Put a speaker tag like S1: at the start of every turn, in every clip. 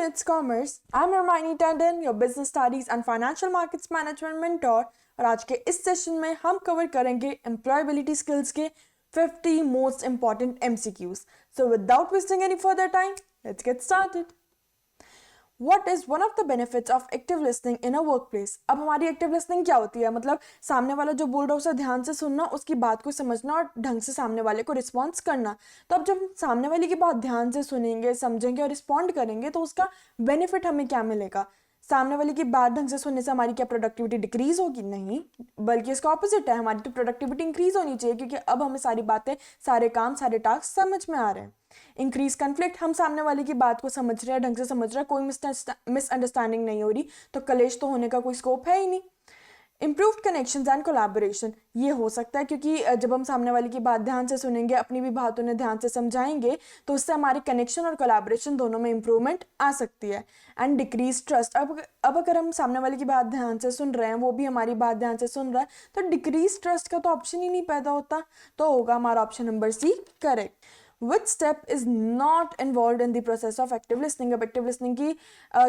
S1: Minutes Commerce. I'm Hermione Tandon, your business studies and financial markets management mentor. और आज के इस session में हम कवर करेंगे एम्प्लॉयबिलिटी स्किल्स के 50 most important MCQs. So without wasting any further time, let's get started. What is one of the benefits of active listening in a workplace? अब हमारी एक्टिव लिसनिंग क्या होती है? मतलब सामने वाला जो बोल रहा है उसे ध्यान से सुनना, उसकी बात को समझना और ढंग से सामने वाले को रिस्पॉन्स करना. तो अब जब हम सामने वाले की बात ध्यान से सुनेंगे, समझेंगे और रिस्पॉन्ड करेंगे तो उसका बेनिफिट हमें क्या मिलेगा? सामने वाले की बात ढंग से सुनने से हमारी क्या प्रोडक्टिविटी डिक्रीज होगी? नहीं, बल्कि इसका ऑपोजिट है, हमारी तो प्रोडक्टिविटी इंक्रीज होनी चाहिए, क्योंकि अब हमें सारी बातें, सारे काम, सारे टास्क समझ में आ रहे हैं. इंक्रीज कन्फ्लिक्ट, हम सामने वाले की बात को समझ रहे हैं, ढंग से समझ रहे हैं, कोई मिसअंडरस्टैंडिंग नहीं हो रही, तो कलेश तो होने का कोई स्कोप है ही नहीं. इम्प्रूव्ड कनेक्शंस एंड कोलैबोरेशन, ये हो सकता है क्योंकि जब हम सामने वाले की बात ध्यान से सुनेंगे, अपनी भी बात उन्हें ध्यान से समझाएंगे, तो उससे हमारी कनेक्शन और कोलैबोरेशन दोनों में इंप्रूवमेंट आ सकती है. एंड डिक्रीज ट्रस्ट, अब अगर हम सामने वाले की बात ध्यान से सुन रहे हैं, वो भी हमारी बात ध्यान से सुन रहा है, तो डिक्रीज ट्रस्ट का तो ऑप्शन ही नहीं पैदा होता. तो होगा हमारा option number C correct. Which step is not involved in the process of active listening? अब एक्टिव लिसनिंग की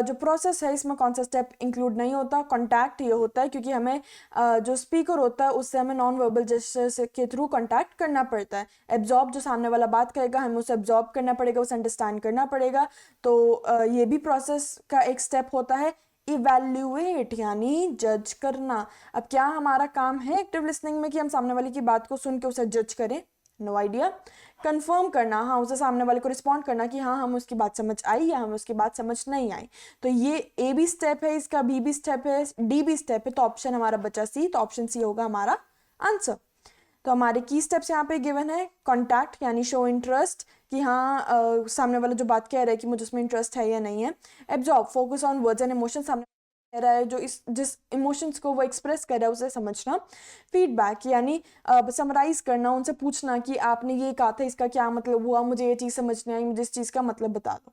S1: जो प्रोसेस है, इसमें कौन सा स्टेप इंक्लूड नहीं होता? कॉन्टैक्ट ये होता है, क्योंकि हमें जो स्पीकर होता है उससे हमें नॉन वर्बल जेस्चर्स के थ्रू कॉन्टैक्ट करना पड़ता है. एब्जॉर्ब, जो सामने वाला बात करेगा हमें उसे एब्जॉर्ब करना पड़ेगा, उसे अंडरस्टैंड करना पड़ेगा. तो ये भी प्रोसेस का एक स्टेप होता है. इवैल्यूएट यानी जज करना. अब क्या हमारा काम है एक्टिव लिसनिंग में कि हम सामने वाले की बात को सुन के उसे जज करें? No idea. कंफर्म करना, हाँ, उसे सामने वाले को रिस्पॉन्ड करना कि हाँ हम उसकी बात समझ आई या हमें उसकी बात समझ नहीं आई. तो ये ए भी स्टेप है, इसका बी भी स्टेप है, डी भी स्टेप है, तो ऑप्शन हमारा बचा सी. तो ऑप्शन सी होगा हमारा आंसर. तो हमारे की स्टेप्स यहाँ पे गिवन है. कॉन्टैक्ट यानी शो इंटरेस्ट, कि हाँ सामने वाला जो बात कह रहा है कि मुझे उसमें इंटरेस्ट है या नहीं है. Absorb, focus on words and emotion, सामने कह रहा है जो जिस इमोशंस को वो एक्सप्रेस कर रहा है उसे समझना. फीडबैक यानी समराइज करना, उनसे पूछना कि आपने ये कहा था, इसका क्या मतलब हुआ, मुझे ये चीज़ समझ नहीं आई, मुझे इस चीज़ का मतलब बता दो.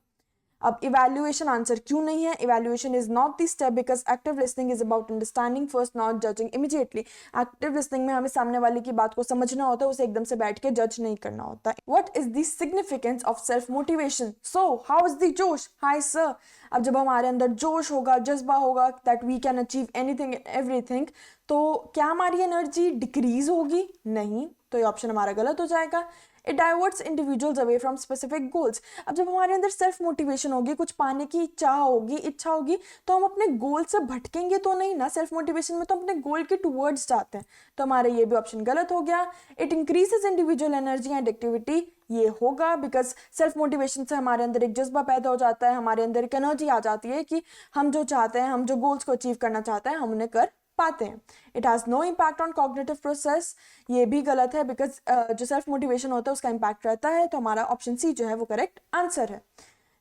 S1: अब इवैल्यूएशन आंसर क्यों नहीं है? Evaluation is not the step because active listening is about understanding first, not judging immediately. Active listening में हमें सामने वाले की बात को समझना होता है, उसे एकदम से बैठ के जज नहीं करना होता. What is the significance of self motivation? So how is the josh? Hi sir, अब जब हमारे अंदर जोश होगा, जज्बा होगा that we can achieve anything and everything, तो क्या हमारी एनर्जी डिक्रीज होगी? नहीं, तो ये ऑप्शन हमारा गलत हो जाएगा. It diverts individuals away from specific goals. अब जब हमारे अंदर सेल्फ मोटिवेशन होगी, कुछ पाने की इच्छा होगी, तो हम अपने गोल से भटकेंगे तो नहीं ना. सेल्फ मोटिवेशन में तो अपने गोल के टूवर्ड्स जाते हैं, तो हमारा ये भी ऑप्शन गलत हो गया. It increases individual energy and activity, ये होगा बिकॉज सेल्फ मोटिवेशन से हमारे अंदर एक जज्बा पैदा हो जाता है, हमारे अंदर एक एनर्जी आ जाती है कि हम जो चाहते हैं, हम जो गोल्स को अचीव करना चाहते हैं, हम उन्हें कर पाते हैं. It has no impact on cognitive process, ये भी गलत है बिकॉज जो सेल्फ मोटिवेशन होता है उसका इम्पैक्ट रहता है. तो हमारा ऑप्शन सी जो है वो करेक्ट आंसर है.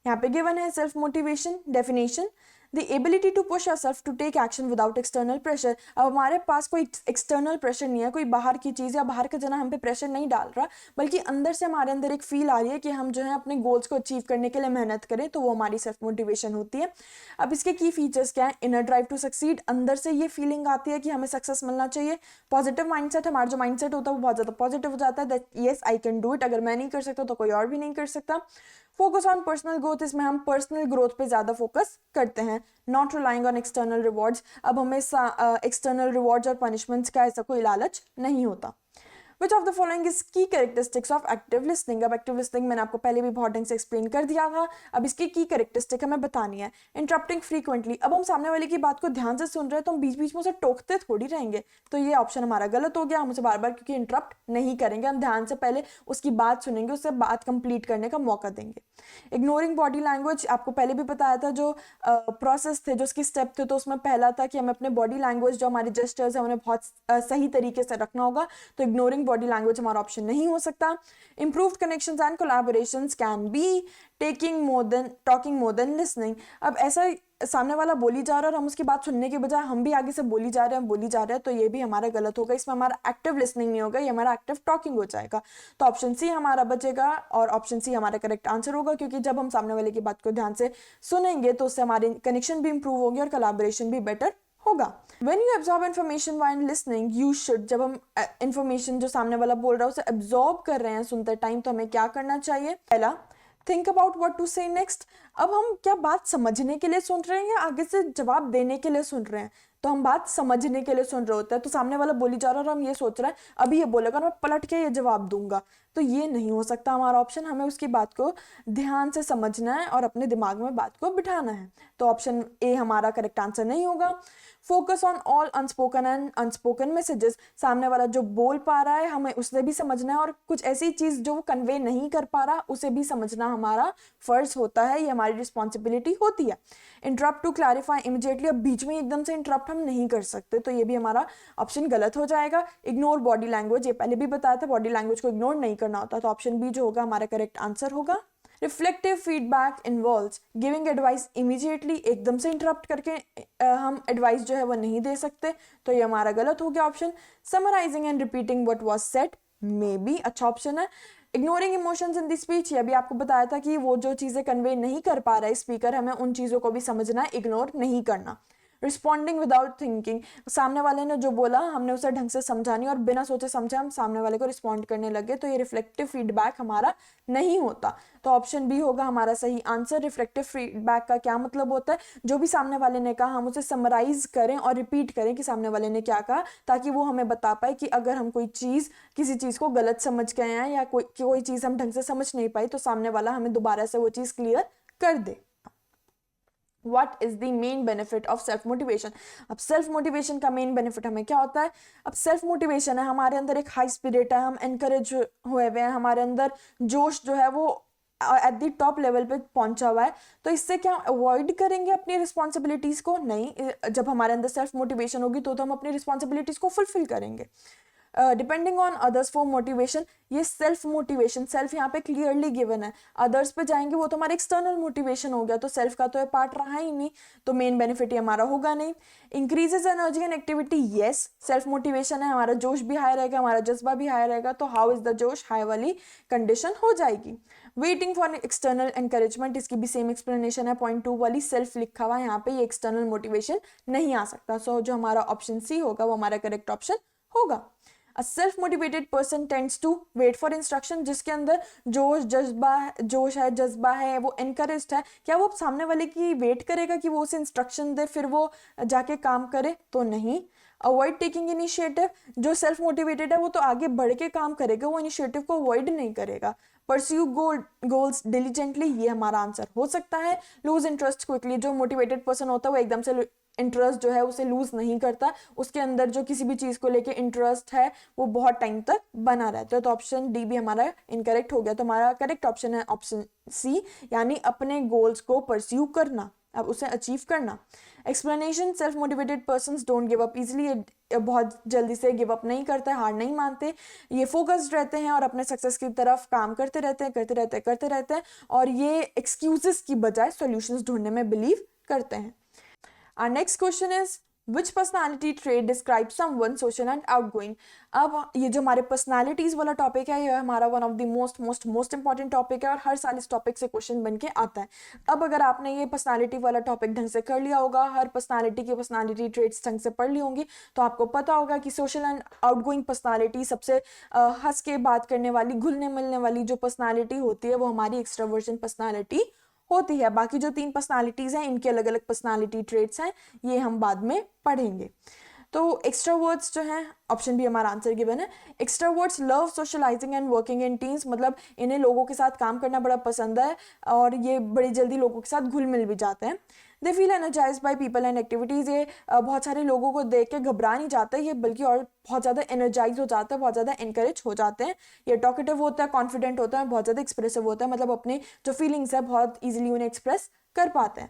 S1: यहाँ पे गिवन है self motivation definition, the ability to push yourself to take action without external pressure. अब हमारे पास कोई एक्सटर्नल प्रेशर नहीं है, कोई बाहर की चीज़ या बाहर का जना हम पे प्रेशर नहीं डाल रहा, बल्कि अंदर से हमारे अंदर एक फील आ रही है कि हम जो है अपने गोल्स को अचीव करने के लिए मेहनत करें, तो वो हमारी सेल्फ मोटिवेशन होती है. अब इसके की फीचर्स क्या है? इनर ड्राइव टू सक्सीड, अंदर से ये फीलिंग आती है कि हमें सक्सेस मिलना चाहिए. पॉजिटिव माइंडसेट, हमारा जो माइंडसेट होता है वो बहुत ज़्यादा पॉजिटिव हो जाता है, that yes I can do it, अगर मैं नहीं कर सकता तो कोई और भी नहीं कर सकता. फोकस ऑन पर्सनल ग्रोथ, इसमें हम पर्सनल ग्रोथ पे ज़्यादा फोकस करते हैं. Not relying on external rewards, अब हमें एक्सटर्नल रिवॉर्ड्स और पनिशमेंट्स का ऐसा कोई लालच नहीं होता. Which of the following is की कैरेक्टरिस्टिक्स ऑफ एक्टिव लिसनिंग? अब एक्टिव लिसनिंग मैंने आपको पहले भी बहुत ढंग से एक्सप्लेन कर दिया था, अब इसकी की कैरेक्टरिस्टिक हमें बतानी है. इंटरप्टिंग फ्रीक्वेंटली, अब हम सामने वाले की बात को ध्यान से सुन रहे हैं तो हम बीच बीच में उसे टोकते थोड़ी रहेंगे, तो ये ऑप्शन हमारा गलत हो गया. हम उसे बार बार क्योंकि इंटरप्ट नहीं करेंगे, हम ध्यान से पहले उसकी बात सुनेंगे, उससे बात कंप्लीट करने का मौका देंगे. इग्नोरिंग बॉडी लैंग्वेज, आपको पहले भी बताया था, जो प्रोसेस थे, जो उसके स्टेप थे, तो उसमें पहला था कि हमें अपने बॉडी लैंग्वेज, जो हमारे जेस्चर्स है, उन्हें बहुत सही तरीके से रखना होगा, तो इग्नोरिंग बॉडी लैंग्वेज हमारा ऑप्शन नहीं हो सकता. Improved connections and collaborations can be talking more than listening. अब ऐसा सामने वाला बोली जा रहा है और हम उसकी बात सुनने के बजाय हम भी आगे से बोली जा रहे हैं, तो ये भी हमारा गलत होगा. इसमें हमारा एक्टिव लिसनिंग नहीं होगा, ये हमारा एक्टिव टॉकिंग हो जाएगा. तो ऑप्शन सी हमारा बचेगा और ऑप्शन सी हमारा करेक्ट आंसर होगा, क्योंकि जब हम सामने वाले की बात को ध्यान से सुनेंगे तो उससे हमारी कनेक्शन भी इंप्रूव होगी और कोलैबोरेशन भी बेटर होगा. When you absorb information while listening, you should, जब हम इंफॉर्मेशन जो सामने वाला बोल रहा है उसे एब्जॉर्ब कर रहे हैं सुनते टाइम, तो हमें क्या करना चाहिए? पहला, थिंक अबाउट व्हाट टू से नेक्स्ट. अब हम क्या बात समझने के लिए सुन रहे हैं या आगे से जवाब देने के लिए सुन रहे हैं? तो हम बात समझने के लिए सुन रहे होते हैं, तो सामने वाला बोली जा रहा है और हम ये सोच रहे हैं अभी ये बोलेगा और मैं पलट के ये जवाब दूंगा, तो ये नहीं हो सकता हमारा ऑप्शन। हमें उसकी बात को ध्यान से समझना है और अपने दिमाग में बात को बिठाना है। तो ऑप्शन ए हमारा करेक्ट आंसर नहीं होगा। Focus on all unspoken and unspoken messages, सामने वाला जो बोल पा रहा है हमें उसे भी समझना है और कुछ ऐसी चीज जो वो कन्वे नहीं कर पा रहा उसे भी समझना हमारा फर्ज होता है, ये हमारी रिस्पॉन्सिबिलिटी होती है। इंटरप्ट टू क्लैरिफाई इमीडिएटली, अब बीच में एकदम से इंटरप्ट हम नहीं कर सकते, तो ये भी हमारा ऑप्शन गलत हो जाएगा। इग्नोर बॉडी लैंग्वेज, ये पहले भी बताया था बॉडी लैंग्वेज को इग्नोर नहीं करना होता, तो ऑप्शन बी जो होगा हमारा करेक्ट आंसर होगा। Reflective feedback involves giving advice immediately, एकदम से इंटरप्ट करके हम एडवाइस जो है वो नहीं दे सकते, तो ये हमारा गलत हो गया option. Summarising and repeating what was said, may be अच्छा ऑप्शन है। Ignoring emotions in the speech, ये अभी आपको बताया था कि वो जो चीज़ें कन्वे नहीं कर पा रहा है स्पीकर, हमें उन चीज़ों को भी समझना है, इग्नोर नहीं करना। रिस्पॉन्डिंग विदाउट थिंकिंग, सामने वाले ने जो बोला हमने उसे ढंग से समझा नहीं और बिना सोचे समझे हम सामने वाले को रिस्पॉन्ड करने लगे, तो ये रिफ्लेक्टिव फीडबैक हमारा नहीं होता, तो ऑप्शन बी होगा हमारा सही आंसर। रिफ्लेक्टिव फीडबैक का क्या मतलब होता है? जो भी सामने वाले ने कहा हम उसे समराइज करें और रिपीट करें कि सामने वाले ने क्या कहा, ताकि वो हमें बता पाए कि अगर हम कोई चीज़ किसी चीज़ को गलत समझ गए हैं या कोई चीज़ हम ढंग से समझ नहीं पाई, तो सामने वाला हमें दोबारा से वो चीज़ क्लियर कर दे। What is the main benefit of self motivation? अब सेल्फ मोटिवेशन का मेन बेनिफिट हमें क्या होता है? अब सेल्फ मोटिवेशन है हमारे अंदर एक हाई स्पिरिट है, हम एनकरेज हुए हुए हैं, हमारे अंदर जोश जो है वो एट द टॉप लेवल पे पहुंचा हुआ है, तो इससे क्या अवॉइड करेंगे अपनी रिस्पॉन्सिबिलिटीज को? नहीं, जब हमारे अंदर सेल्फ मोटिवेशन होगी तो हम अपनी रिस्पॉन्सिबिलिटीज को फुलफिल करेंगे। Depending on others for motivation, ये सेल्फ मोटिवेशन, सेल्फ यहाँ पे क्लियरली गिवन है, अदर्स पे जाएंगे वो तो हमारा एक्सटर्नल मोटिवेशन हो गया, तो सेल्फ का तो ये पार्ट रहा ही नहीं, तो मेन बेनिफिट ये हमारा होगा नहीं। Increases energy and activity, yes self motivation है, हमारा जोश भी हाई रहेगा, हमारा जज्बा भी हाई रहेगा, तो हाउ इज द जोश, हाई वाली कंडीशन हो जाएगी। वेटिंग फॉर एक्सटर्नल एनकरेजमेंट, इसकी भी सेम एक्सप्लेनेशन है, पॉइंट 2 वाली सेल्फ लिखा हुआ है यहाँ पे, ये एक्सटर्नल मोटिवेशन नहीं आ सकता, सो जो हमारा ऑप्शन सी होगा वो हमारा करेक्ट ऑप्शन होगा। A self-motivated person tends to wait for instruction, जिसके अंदर जोश है, जज्बा है, वो encouraged है, क्या वो सामने वाले की वेट करेगा कि वो उसे इंस्ट्रक्शन दे फिर वो जाके काम करे? तो नहीं। अवॉइड टेकिंग इनिशिएटिव, जो सेल्फ मोटिवेटेड है वो तो आगे बढ़ के काम करेगा, वो इनिशिएटिव को अवॉइड नहीं करेगा। परस्यू गोल्स डिलीजेंटली, ये हमारा आंसर हो सकता है। लूज इंटरेस्ट क्विकली, जो मोटिवेटेड पर्सन होता है वो एकदम से इंटरेस्ट जो है उसे लूज नहीं करता, उसके अंदर जो किसी भी चीज़ को लेके इंटरेस्ट है वो बहुत टाइम तक बना रहता है, तो ऑप्शन डी भी हमारा इनकरेक्ट हो गया, तो हमारा करेक्ट ऑप्शन है ऑप्शन सी, यानी अपने गोल्स को परस्यू करना, अब उसे अचीव करना। Explanation, self motivated persons don't give up easily, बहुत जल्दी से गिव अप नहीं करते, हार नहीं मानते, ये फोकस्ड रहते हैं और अपने सक्सेस की तरफ काम करते रहते हैं और ये एक्सक्यूजेस की बजाय सॉल्यूशंस ढूंढने में बिलीव करते हैं। Our next question is, which personality trait describes someone social and outgoing? अब ये जो हमारे पर्सनालिटीज वाला टॉपिक है ये हमारा one of the most important topic है और हर साल इस टॉपिक से क्वेश्चन बन के आता है। अब अगर आपने ये पर्सनालिटी वाला टॉपिक ढंग से कर लिया होगा, हर पर्सनालिटी की पर्सनालिटी ट्रेट्स ढंग से पढ़ ली होंगी, तो आपको पता होगा कि सोशल एंड आउटगोइंग पर्सनालिटी सबसे हंस के बात करने वाली, घुलने मिलने वाली जो पर्सनालिटी होती है वो हमारी एक्सट्रावर्जन पर्सनालिटी होती है। बाकी जो 3 पर्सनालिटीज हैं इनके अलग अलग पर्सनालिटी ट्रेट्स हैं, ये हम बाद में पढ़ेंगे। तो एक्सट्रावर्ड्स जो हैं, ऑप्शन भी हमारा आंसर गिवन है। Extroverts love socialising and working in teams, मतलब इन्हें लोगों के साथ काम करना बड़ा पसंद है और ये बड़ी जल्दी लोगों के साथ घुल मिल भी जाते हैं। They feel energised by people and activities, ये बहुत सारे लोगों को देख के घबरा नहीं जाते, ये बल्कि और बहुत ज़्यादा एनर्जाइज हो जाते हैं, बहुत ज़्यादा इनकरेज हो जाते हैं। ये टॉकेटिव होता है, कॉन्फिडेंट होता है, बहुत ज़्यादा एक्सप्रेसिव होता है, मतलब अपने जो फीलिंग्स है बहुत ईजिली उन्हें एक्सप्रेस कर पाते हैं।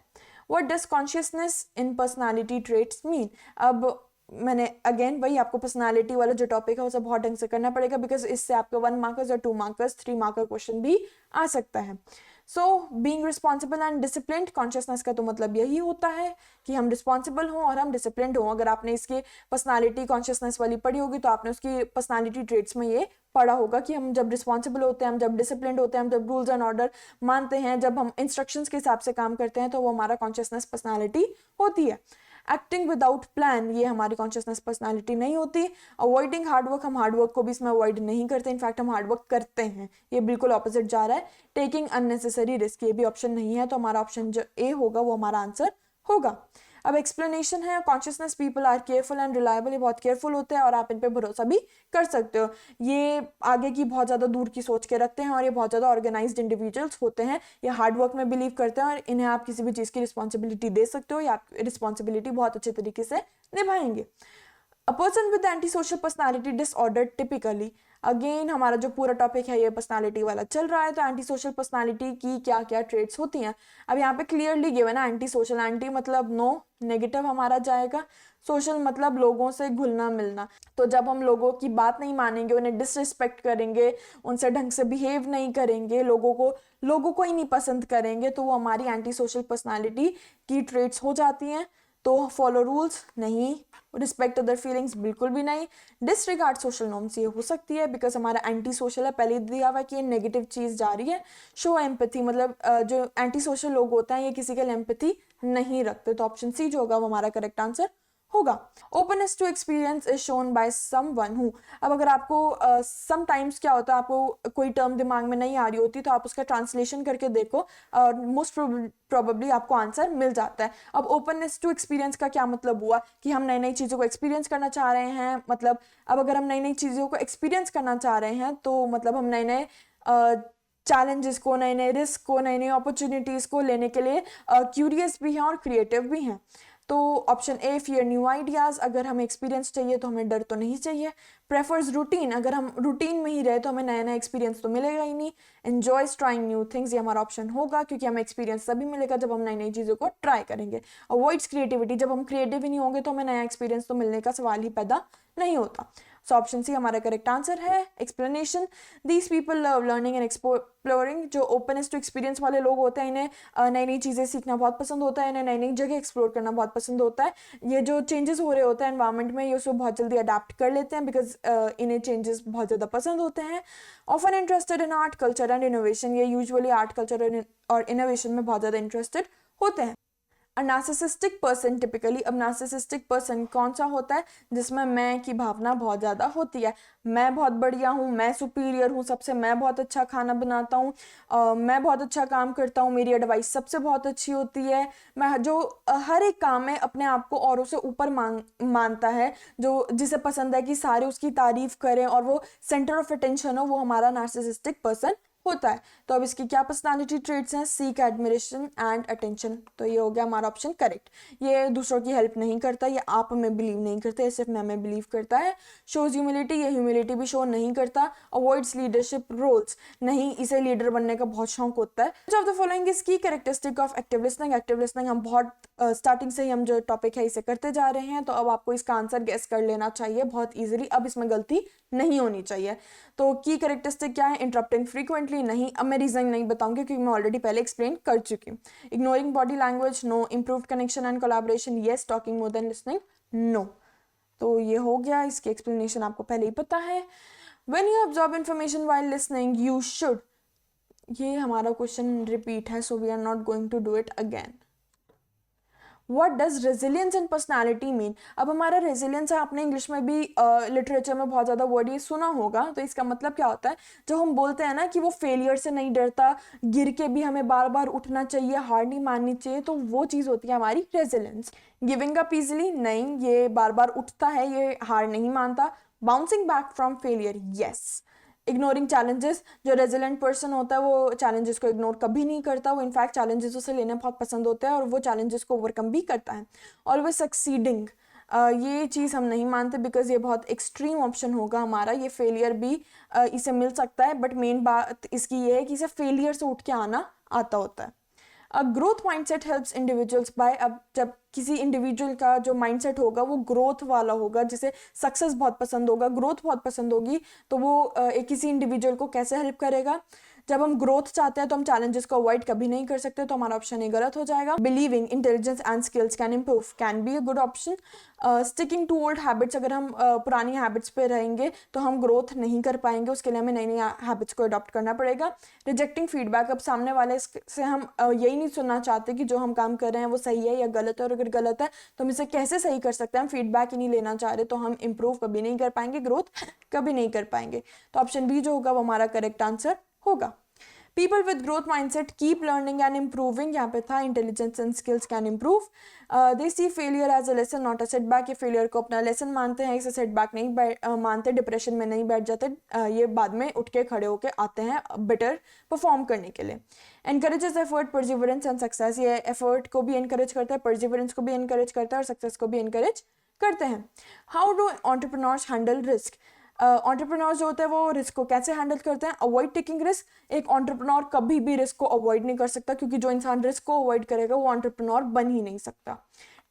S1: What does consciousness in personality traits mean? अब मैंने अगेन वही आपको पर्सनालिटी वाला जो टॉपिक है उसे बहुत ढंग से करना पड़ेगा, बिकॉज इससे आपके 1 मार्कर्स और 2 मार्कर्स 3 मार्कर क्वेश्चन भी आ सकता है। So being responsible and disciplined, consciousness का तो मतलब यही होता है कि हम रिस्पॉन्सिबल हों और हम डिसिप्लिन्ड हों। अगर आपने इसकी पर्सनालिटी कॉन्शियसनेस वाली पढ़ी होगी तो आपने उसकी पर्सनालिटी ट्रेट्स में ये पढ़ा होगा कि हम जब रिस्पॉन्सिबल होते हैं, हम जब डिसिप्लिन्ड होते हैं, हम जब रूल्स एंड ऑर्डर मानते हैं, जब हम इंस्ट्रक्शंस के हिसाब से काम करते हैं, तो वो हमारा कॉन्शियसनेस पर्सनालिटी होती है। एक्टिंग विदाउट प्लान, ये हमारी कॉन्शियसनेस पर्सनालिटी नहीं होती। अवॉइडिंग हार्डवर्क, हम हार्डवर्क को भी इसमें अवॉइड नहीं करते, इनफैक्ट हम हार्डवर्क करते हैं, ये बिल्कुल ऑपोजिट जा रहा है। टेकिंग अननेसेसरी रिस्क, ये भी ऑप्शन नहीं है, तो हमारा ऑप्शन जो ए होगा वो हमारा आंसर होगा। अब एक्सप्लेनेशन है, consciousness people are careful and reliable, ये बहुत केयरफुल होते हैं और आप इन पे भरोसा भी कर सकते हो। ये आगे की बहुत ज़्यादा दूर की सोच के रखते हैं और ये बहुत ज़्यादा ऑर्गेनाइज्ड इंडिविजुअल्स होते हैं, ये हार्ड वर्क में बिलीव करते हैं और इन्हें आप किसी भी चीज़ की रिस्पॉन्सिबिलिटी दे सकते हो या आप रिस्पॉन्सिबिलिटी बहुत अच्छे तरीके से निभाएंगे। A person with anti social personality disorder typically, again हमारा जो पूरा टॉपिक है ये पर्सनालिटी वाला चल रहा है, तो एंटी सोशल पर्सनालिटी की क्या क्या ट्रेड्स होती हैं। अब यहाँ पे क्लियरली गिवन है एंटी सोशल, एंटी मतलब नो, नेगेटिव हमारा जाएगा, सोशल मतलब लोगों से घुलना मिलना। तो जब हम लोगों की बात नहीं मानेंगे, उन्हें डिसरिस्पेक्ट करेंगे, उनसे ढंग से बिहेव नहीं करेंगे, लोगों को ही नहीं पसंद करेंगे, तो वो हमारी एंटी सोशल पर्सनालिटी की ट्रेड्स हो जाती हैं। तो फॉलो रूल्स नहीं, रिस्पेक्ट अदर फीलिंग्स बिल्कुल भी नहीं, डिसरिगार्ड सोशल नॉर्म्स ये हो सकती है बिकॉज हमारा एंटी सोशल है, पहले दिया हुआ है कि ये नेगेटिव चीज़ जा रही है। शो एम्पैथी मतलब जो एंटी सोशल लोग होते हैं ये किसी के लिए एम्पैथी नहीं रखते, तो ऑप्शन सी जो होगा वो हमारा करेक्ट आंसर होगा। Openness to experience is shown by someone who, अब अगर आपको समटाइम्स क्या होता है, आपको कोई टर्म दिमाग में नहीं आ रही होती तो आप उसका ट्रांसलेशन करके देखो, मोस्ट प्रोबेबली आपको आंसर मिल जाता है। अब ओपननेस टू एक्सपीरियंस का क्या मतलब हुआ कि हम नई नई चीज़ों को एक्सपीरियंस करना चाह रहे हैं, मतलब अब अगर हम नई नई चीज़ों को एक्सपीरियंस करना चाह रहे हैं तो मतलब हम नए नए चैलेंजेस को, नए नए रिस्क को, नई नई अपॉर्चुनिटीज़ को लेने के लिए क्यूरियस भी हैं और क्रिएटिव भी हैं। तो option A fear new ideas, अगर हमें एक्सपीरियंस चाहिए तो हमें डर तो नहीं चाहिए। प्रेफर्स रूटीन, अगर हम रूटीन में ही रहे तो हमें नया नया एक्सपीरियंस तो मिलेगा ही नहीं। एन्जॉयज ट्राइंग न्यू थिंग्स, ये हमारा ऑप्शन होगा क्योंकि हमें एक्सपीरियंस तभी मिलेगा जब हम नई नई चीज़ों को ट्राई करेंगे। अवॉइड्स क्रिएटिविटी, जब हम क्रिएटिव ही नहीं होंगे तो हमें नया एक्सपीरियंस तो मिलने का सवाल ही पैदा नहीं होता। सो ऑप्शन सी हमारा करेक्ट आंसर है। Explanation, these people love learning and exploring, जो ओपननेस टू एक्सपीरियंस वाले लोग होते हैं इन्हें नई नई चीज़ें सीखना बहुत पसंद होता है, इन्हें नई नई जगह एक्सप्लोर करना बहुत पसंद होता है। ये जो चेंजेस हो रहे होते हैं एनवायरनमेंट में ये उसको बहुत जल्दी अडेप्ट कर लेते हैं बिकॉज इन्हें चेंजेस बहुत ज़्यादा पसंद होते हैं। Often interested in art culture and innovation, ये यूजुअली आर्ट कल्चर और इनोवेशन में बहुत ज़्यादा इंटरेस्टेड होते हैं। अ नार्सिसिस्टिक पर्सन टिपिकली, अब नार्सिसिस्टिक पर्सन कौन सा होता है जिसमें मैं की भावना बहुत ज़्यादा होती है, मैं बहुत बढ़िया हूँ, मैं सुपीरियर हूँ सबसे, मैं बहुत अच्छा खाना बनाता हूँ, मैं बहुत अच्छा काम करता हूँ, मेरी एडवाइस सबसे बहुत अच्छी होती है, मैं जो हर एक काम में अपने आप को औरों से ऊपर मानता है, जो जिसे पसंद है कि सारे उसकी तारीफ करें और वो सेंटर ऑफ अटेंशन हो, वो हमारा नार्सिसिस्टिक पर्सन होता है। तो अब इसकी क्या पर्सनालिटी ट्रेट्स हैं, सीक एडमिरेशन एंड अटेंशन, तो ये हो गया हमारा ऑप्शन करेक्ट। ये दूसरों की हेल्प नहीं करता, ये आप में बिलीव नहीं करता, ये सिर्फ मैं में बिलीव करता है। शोज ह्यूमिलिटी, ये ह्यूमिलिटी भी शो नहीं करता। अवॉइड्स लीडरशिप रोल्स, नहीं इसे लीडर बनने का बहुत शौक होता है। ऑफ द फॉलोइंग इज की characteristic of active listening, active listening हम बहुत स्टार्टिंग से ही हम जो टॉपिक है इसे करते जा रहे हैं, तो अब आपको इसका आंसर गेस कर लेना चाहिए बहुत ईजिली, अब इसमें गलती नहीं होनी चाहिए। तो की कैरेक्टरिस्टिक क्या है, इंटरप्टिंग फ्रीक्वेंटली नहीं, अब मैं रीजन नहीं बताऊंगी क्योंकि मैं ऑलरेडी पहले एक्सप्लेन कर चुकी हूँ। Ignoring body language no, improved connection and collaboration yes, talking more than listening no. तो ये हो गया, इसकी एक्सप्लेनेशन आपको पहले ही पता है। When you observe information while listening you should, ये हमारा क्वेश्चन रिपीट है so we are not going to do it again. What does resilience and personality mean? अब हमारा resilience है, आपने इंग्लिश में भी लिटरेचर में बहुत ज़्यादा वर्ड ये सुना होगा, तो इसका मतलब क्या होता है, जो हम बोलते हैं ना कि वो फेलियर से नहीं डरता, गिर के भी हमें बार बार उठना चाहिए, हार नहीं माननी चाहिए, तो वो चीज़ होती है हमारी रेजिलेंस। गिविंग अप इजिली नहीं, ये बार बार उठता है, ये हार नहीं मानता। Bouncing back from failure yes. Ignoring challenges, जो रेजिलेंट पर्सन होता है वो चैलेंजेस को इग्नोर कभी नहीं करता, वो इनफैक्ट चैलेंजेस उसे लेना बहुत पसंद होता है और वो चैलेंजेस को ओवरकम भी करता है। ऑलवेज सक्सीडिंग, ये चीज़ हम नहीं मानते बिकॉज ये बहुत एक्सट्रीम ऑप्शन होगा हमारा, ये फेलियर भी इसे मिल सकता है बट मेन बात इसकी ये है कि इसे फेलियर से उठ के आना आता होता है। Growth mindset helps individuals by, अब जब किसी इंडिविजुअल का जो माइंडसेट होगा वो ग्रोथ वाला होगा, जिसे सक्सेस बहुत पसंद होगा, ग्रोथ बहुत पसंद होगी, तो वो किसी इंडिविजुअल को कैसे हेल्प करेगा, जब हम ग्रोथ चाहते हैं तो हम चैलेंजेस को अवॉइड कभी नहीं कर सकते, तो हमारा ऑप्शन ए गलत हो जाएगा। Believing intelligence and skills can improve can be a good option. Sticking to old habits, अगर हम पुरानी हैबिट्स पे रहेंगे तो हम ग्रोथ नहीं कर पाएंगे, उसके लिए हमें नई नई हैबिट्स को अडॉप्ट करना पड़ेगा। रिजेक्टिंग फीडबैक, अब सामने वाले से हम यही नहीं सुनना चाहते कि जो हम काम कर रहे हैं वो सही है या गलत है, और अगर गलत है तो हम इसे कैसे सही कर सकते हैं, हम फीडबैक ही नहीं लेना चाह रहे, तो हम इंप्रूव कभी नहीं कर पाएंगे, ग्रोथ कभी नहीं कर पाएंगे। तो ऑप्शन बी जो होगा वो हमारा करेक्ट आंसर होगा। People with growth mindset keep learning and improving, यहाँ पे था intelligence and skills can improve. They see failure as a lesson not a setback, ये फेलियर को अपना लेसन मानते हैं, इसे सेटबैक नहीं मानते, डिप्रेशन में नहीं बैठ जाते, ये बाद में उठ के खड़े होके आते हैं बेटर परफॉर्म करने के लिए। Encourages effort perseverance and success, ये एफर्ट को भी एनकरेज करता है, परसिवरेंस को भी एनकरेज करता है और सक्सेस को भी एनकरेज करते हैं। How do entrepreneurs handle risk, entrepreneurs जो होते हैं वो रिस्क को कैसे हैंडल करते हैं। अवॉइड टेकिंग रिस्क, एक एंटरप्रेन्योर कभी भी रिस्क को अवॉइड नहीं कर सकता, क्योंकि जो इंसान रिस्क को अवॉइड करेगा वो एंटरप्रेन्योर बन ही नहीं सकता।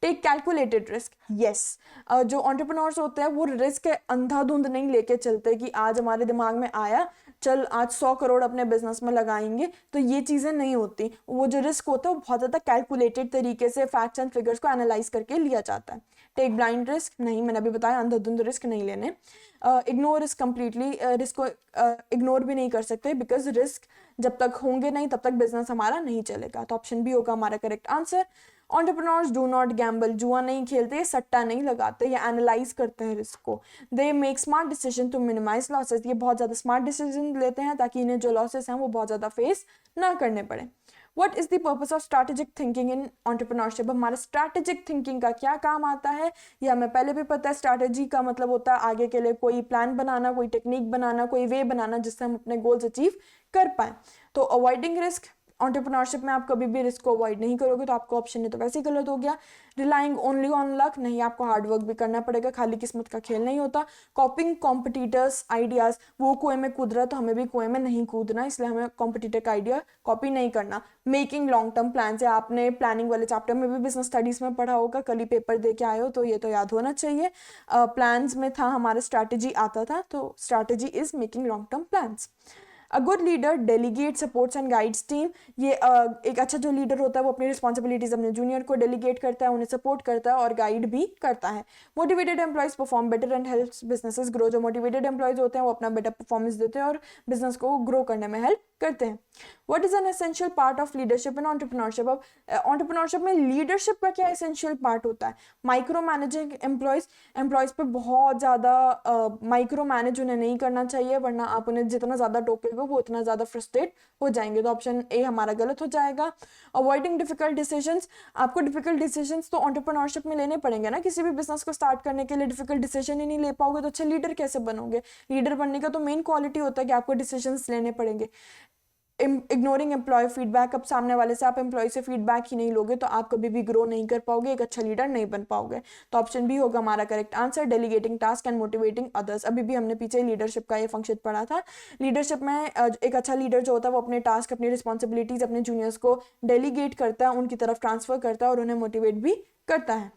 S1: टेक कैलकुलेटेड रिस्क, यस, जो एंटरप्रेन्योर्स होते हैं वो रिस्क अंधाधुंध नहीं लेके चलते कि आज हमारे दिमाग में आया चल आज 100 करोड़ अपने बिजनेस में लगाएंगे, तो ये चीज़ें नहीं होती। वो जो रिस्क होता है वो बहुत ज़्यादा कैलकुलेटेड तरीके से फैक्ट्स एंड फिगर्स को एनालाइज करके लिया जाता है। टेक ब्लाइंड रिस्क, नहीं, मैंने अभी बताया अंधाधुंध रिस्क नहीं लेने। इग्नोर रिस्क कम्प्लीटली, रिस्क को इग्नोर भी नहीं कर सकते, बिकॉज रिस्क जब तक होंगे नहीं तब तक बिजनेस हमारा नहीं चलेगा। तो ऑप्शन बी होगा हमारा correct answer. Entrepreneurs do not Gamble, जुआ नहीं खेलते, सट्टा नहीं लगाते, ये एनालाइज करते हैं रिस्क को। They make smart decision to minimise losses, ये बहुत ज़्यादा स्मार्ट डिसीजन लेते हैं ताकि इन्हें जो लॉसेस हैं वो बहुत ज़्यादा फेस ना करने पड़े। What is the purpose of strategic thinking in entrepreneurship, हमारे स्ट्रैटेजिक थिंकिंग का क्या काम आता है, ये हमें पहले भी पता है। स्ट्रैटेजी का मतलब होता है आगे के लिए कोई प्लान बनाना, कोई टेक्निक बनाना, कोई वे बनाना जिससे हम अपने गोल्स अचीव कर पाए। तो अवॉइडिंग रिस्क, एंटरप्रेन्योरशिप में आप कभी भी रिस्क को अवॉइड नहीं करोगे, तो आपका ऑप्शन नहीं तो वैसे ही गलत हो गया। रिलाइंग ओनली ऑन लक, नहीं, आपको हार्डवर्क भी करना पड़ेगा, खाली किस्मत का खेल नहीं होता। कॉपिंग कॉम्पिटिटर्स आइडियाज, वो कुएं में कूद रहा है तो हमें भी कुएं में नहीं कूदना, इसलिए हमें कॉम्पिटिटर का आइडिया कॉपी नहीं करना। मेकिंग लॉन्ग टर्म प्लान, है आपने प्लानिंग वाले चैप्टर में भी बिजनेस स्टडीज में पढ़ा होगा, कल ही पेपर दे के आए हो तो ये तो याद होना चाहिए। प्लान्स में था हमारा स्ट्रैटेजी आता था, तो strategy is making long term plans. A good leader delegate supports and guides team, ये एक अच्छा जो लीडर होता है वो अपनी रिस्पॉन्सिबिलिटीज अपने जूनियर को डेलीगेट करता है, उन्हें सपोर्ट करता है और गाइड भी करता है। Motivated employees perform better and helps businesses grow, जो मोटिवेटेड एम्प्लॉयज होते हैं वो अपना बेटर परफॉर्मेंस देते हैं और बिजनेस को ग्रो करने में हेल्प करते हैं। What is an essential part of leadership in entrepreneurship, अब एंटरप्रेन्योरशिप में लीडरशिप का क्या एसेंशियल पार्ट होता है। माइक्रो मैनेजिंग एम्प्लॉयज पे बहुत ज़्यादा माइक्रो मैनेज उन्हें नहीं करना चाहिए, वरना आप उन्हें जितना ज़्यादा टोकेगे वो इतना ज़्यादा फ्रस्ट्रेट हो जाएंगे, तो ऑप्शन ए हमारा गलत हो जाएगा। अवॉइडिंग डिफिकल्ट डिसीजंस, आपको डिफिकल्ट डिसीजंस तो एंटरप्रेन्योरशिप में लेने पड़ेंगे ना, किसी भी बिजनेस को स्टार्ट करने के लिए डिफिकल्ट डिसीजन ही नहीं ले पाओगे तो अच्छे लीडर कैसे बनोगे। लीडर बनने का तो मेन क्वालिटी होता है कि आपको डिसीजंस लेने पड़ेंगे। इग्नोरिंग एम्प्लॉय फीडबैक, अब सामने वाले से आप एम्प्लॉय से फीडबैक ही नहीं लोगे तो आप कभी भी ग्रो नहीं कर पाओगे, एक अच्छा लीडर नहीं बन पाओगे, तो ऑप्शन बी होगा हमारा correct answer. Delegating task and motivating others, अभी भी हमने पीछे लीडरशिप का ये फंक्शन पढ़ा था। लीडरशिप में एक अच्छा लीडर जो होता है वो अपने टास्क, अपनी रिस्पॉन्सिबिलिटीज अपने जूनियर्स को डेलीगेट करता है, उनकी तरफ ट्रांसफर करता है और उन्हें मोटिवेट भी करता है।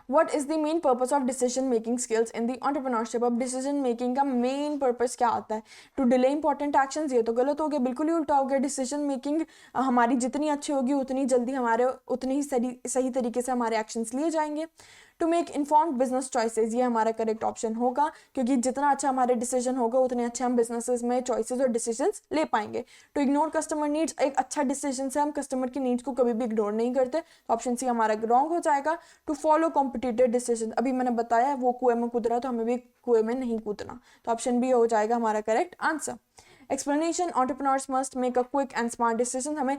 S1: What is the main purpose of decision making skills in the entrepreneurship, अब decision making का main purpose क्या आता है। To delay important actions, ये तो गलत हो गया, बिल्कुल ही उल्टा हो गया। decision making हमारी जितनी अच्छी होगी उतनी जल्दी हमारे उतनी ही सही तरीके से हमारे actions लिए जाएंगे। To make informed business choices, ये हमारा करेक्ट ऑप्शन होगा, क्योंकि जितना अच्छा हमारे डिसीजन होगा उतने अच्छे हम बिजनेसेस में चॉइसेस और डिसीजंस ले पाएंगे। टू इग्नोर कस्टमर नीड्स, एक अच्छा डिसीजन से हम कस्टमर की नीड्स को कभी भी इग्नोर नहीं करते, तो ऑप्शन सी हमारा रॉन्ग हो जाएगा। टू फॉलो कॉम्पिटिटिव डिसीजन, अभी मैंने बताया वो कुएं में कूद रहा तो हमें भी कुएं में नहीं कूदना, तो ऑप्शन बी हो जाएगा हमारा correct answer. Explanation, entrepreneurs must make a quick and smart decision, हमें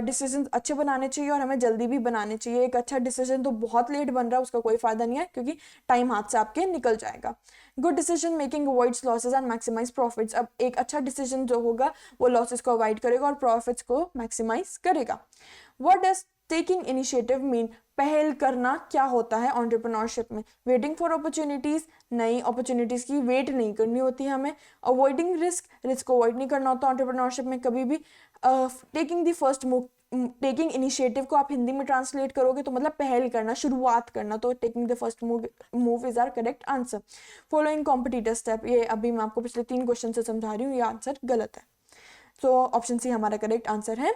S1: डिसीजन अच्छे बनाने चाहिए और हमें जल्दी भी बनाने चाहिए। एक अच्छा डिसीजन तो बहुत लेट बन रहा है उसका कोई फायदा नहीं है, क्योंकि टाइम हाथ से आपके निकल जाएगा। Good decision making avoids losses and maximises profits, अब एक अच्छा डिसीजन जो होगा वो लॉसेस को अवॉइड करेगा और प्रॉफिट्स को मैक्सिमाइज करेगा। What does taking initiative mean, पहल करना क्या होता है एंटरप्रेन्योरशिप में। वेटिंग फॉर अपॉर्चुनिटीज, नई अपॉर्चुनिटीज की वेट नहीं करनी होती है हमें। अवॉइडिंग रिस्क, रिस्क को अवॉइड नहीं करना होता एंटरप्रेन्योरशिप में कभी भी। Taking the first move, taking initiative को आप हिंदी में ट्रांसलेट करोगे तो मतलब पहल करना, शुरुआत करना, तो taking the first move is our correct answer. Following competitor step, ये अभी मैं आपको पिछले 3 क्वेश्चन से समझा रही हूँ, ये आंसर गलत है। सो ऑप्शन सी हमारा करेक्ट आंसर है।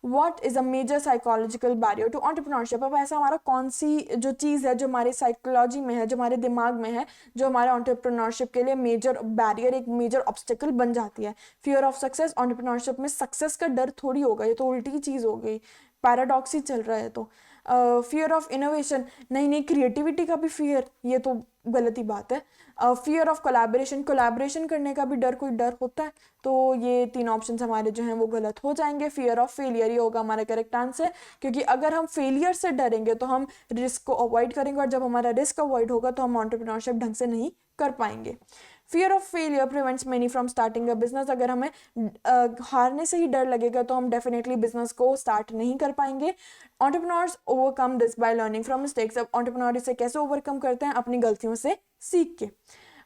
S1: What is a major psychological barrier to entrepreneurship? अब ऐसा हमारा कौन सी जो चीज़ है जो हमारे साइकोलॉजी में है, जो हमारे दिमाग में है, जो हमारे entrepreneurship के लिए मेजर बैरियर, एक मेजर ऑब्स्टिकल बन जाती है। फियर ऑफ सक्सेस, entrepreneurship में सक्सेस का डर थोड़ी होगा, ये तो उल्टी चीज़ हो गई, पैराडॉक्स ही चल रहा है। तो फियर ऑफ इनोवेशन, नहीं नहीं क्रिएटिविटी का भी फियर, ये तो गलत ही बात है। फियर ऑफ कोलैबोरेशन, कोलैबोरेशन करने का भी डर, कोई डर होता है, तो ये तीन ऑप्शंस हमारे जो हैं वो गलत हो जाएंगे। फियर ऑफ फेलियर ही होगा हमारा करेक्ट आंसर, क्योंकि अगर हम फेलियर से डरेंगे तो हम रिस्क को अवॉइड करेंगे, और जब हमारा रिस्क अवॉइड होगा तो हम एंटरप्रेन्योरशिप ढंग से नहीं कर पाएंगे। Fear of failure prevents many from starting a business, अगर हमें हारने से ही डर लगेगा तो हम डेफिनेटली बिजनेस को स्टार्ट नहीं कर पाएंगे। Entrepreneurs overcome this by learning from mistakes, अब एंटरप्रेन्योर इसे कैसे ओवरकम करते हैं? अपनी गलतियों से सीख के।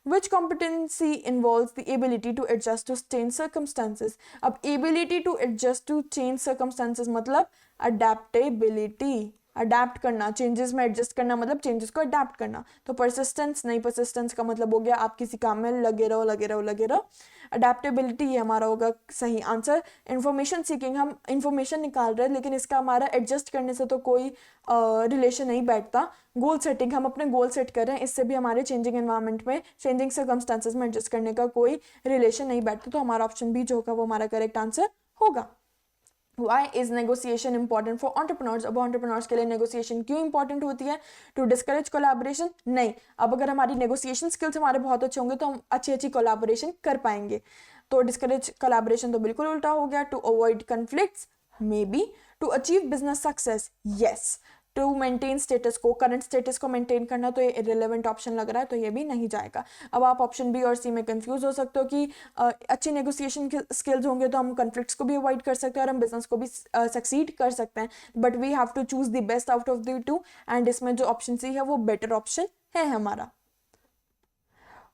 S1: Which competency involves the ability to adjust to change circumstances? अब ability to adjust to change circumstances मतलब adaptability, अडेप्ट करना, चेंजेस में एडजस्ट करना मतलब चेंजेस को अडेप्ट करना। तो परसिस्टेंस नहीं, परसिस्टेंस का मतलब हो गया आप किसी काम में लगे रहो लगे रहो लगे रहो। अडेप्टेबिलिटी ये हमारा होगा सही आंसर। इन्फॉर्मेशन सीकिंग, हम इंफॉर्मेशन निकाल रहे हैं लेकिन इसका हमारा एडजस्ट करने से तो कोई रिलेशन नहीं बैठता। गोल सेटिंग, हम अपने गोल सेट कर रहे हैं, इससे भी हमारे चेंजिंग एनवायरनमेंट में, चेंजिंग सर्कमस्टांसेस में एडजस्ट करने का कोई रिलेशन नहीं बैठता। तो हमारा ऑप्शन बी जो होगा वो हमारा करेक्ट आंसर होगा। Why is negotiation important for entrepreneurs? अब entrepreneurs के लिए negotiation क्यों important होती है? To discourage collaboration? नहीं, अब अगर हमारी negotiation skills हमारे बहुत अच्छे होंगे तो हम अच्छी अच्छी collaboration कर पाएंगे। तो discourage collaboration तो बिल्कुल उल्टा हो गया। To avoid conflicts? Maybe. To achieve business success? Yes. To maintain status को, करंट स्टेटस को मेंटेन करना, तो ये इरेलेवेंट ऑप्शन लग रहा है, तो ये भी नहीं जाएगा। अब आप ऑप्शन बी और सी में कंफ्यूज हो सकते हो कि अच्छी नेगोशिएशन स्किल्स होंगे तो हम कॉन्फ्लिक्ट्स को भी अवॉइड कर सकते हैं और हम बिजनेस को भी सक्सीड कर सकते हैं, but we have to choose the best out of the two, and इसमें जो ऑप्शन सी है वो बेटर ऑप्शन है हमारा।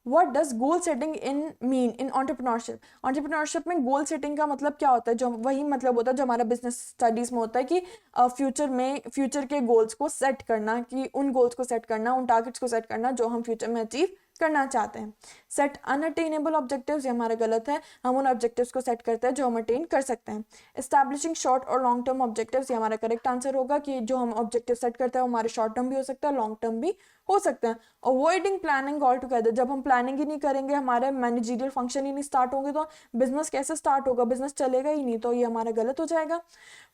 S1: What does goal setting mean in entrepreneurship? Entrepreneurship में गोल सेटिंग का मतलब क्या होता है? जो वही मतलब होता है जो हमारा बिजनेस स्टडीज में होता है कि फ्यूचर के गोल्स को सेट करना, कि उन गोल्स को सेट करना, उन टारगेट्स को सेट करना जो हम फ्यूचर में अचीव करना चाहते हैं। सेट अनअटेनेबल ऑब्जेक्टिव्स, ये हमारा गलत है, हम उन ऑब्जेक्टिव्स को सेट करते हैं जो हम अटेन कर सकते हैं। एस्टैब्लिशिंग शॉर्ट और लॉन्ग टर्म ऑब्जेक्टिव्स, ये हमारा करेक्ट आंसर होगा कि जो हम ऑब्जेक्टिव सेट करते हैं वो हमारे शॉर्ट टर्म भी हो सकता है, लॉन्ग टर्म भी हो सकते हैं। अवॉइडिंग प्लानिंग ऑल टुगेदर, जब हम प्लानिंग ही नहीं करेंगे, हमारे मैनेजरियल फंक्शन ही नहीं स्टार्ट होंगे तो बिजनेस कैसे स्टार्ट होगा? बिजनेस चलेगा ही नहीं, तो ये हमारा गलत हो जाएगा।